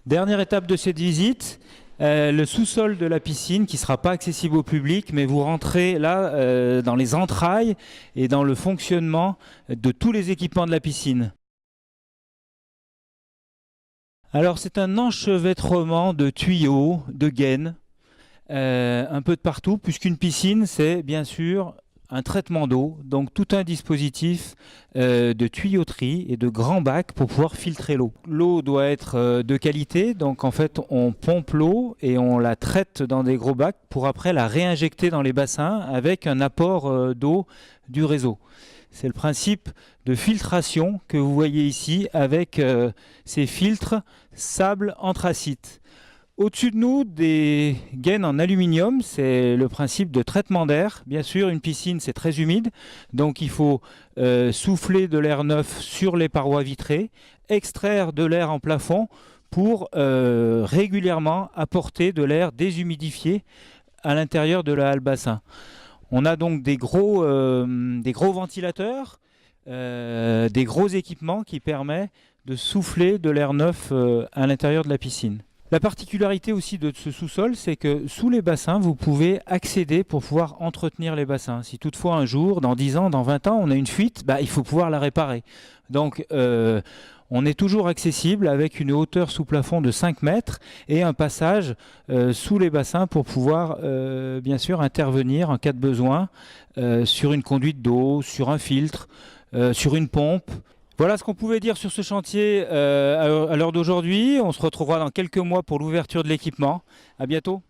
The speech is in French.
Dernière étape de cette visite, le sous-sol de la piscine qui ne sera pas accessible au public, mais vous rentrez là dans les entrailles et dans le fonctionnement de tous les équipements de la piscine. Alors c'est un enchevêtrement de tuyaux, de gaines, un peu de partout, puisqu'une piscine c'est bien sûr un traitement d'eau, donc tout un dispositif de tuyauterie et de grands bacs pour pouvoir filtrer l'eau. L'eau doit être de qualité, donc en fait on pompe l'eau et on la traite dans des gros bacs pour après la réinjecter dans les bassins avec un apport d'eau du réseau. C'est le principe de filtration que vous voyez ici avec ces filtres sable anthracite. Au-dessus de nous, des gaines en aluminium, c'est le principe de traitement d'air. Bien sûr, une piscine, c'est très humide, donc il faut souffler de l'air neuf sur les parois vitrées, extraire de l'air en plafond pour régulièrement apporter de l'air déshumidifié à l'intérieur de la halle bassin. On a donc des gros ventilateurs, des gros équipements qui permettent de souffler de l'air neuf à l'intérieur de la piscine. La particularité aussi de ce sous-sol, c'est que sous les bassins, vous pouvez accéder pour pouvoir entretenir les bassins. Si toutefois un jour, dans 10 ans, dans 20 ans, on a une fuite, il faut pouvoir la réparer. Donc on est toujours accessible avec une hauteur sous plafond de 5 mètres et un passage sous les bassins pour pouvoir bien sûr intervenir en cas de besoin sur une conduite d'eau, sur un filtre, sur une pompe. Voilà ce qu'on pouvait dire sur ce chantier à l'heure d'aujourd'hui. On se retrouvera dans quelques mois pour l'ouverture de l'équipement. À bientôt.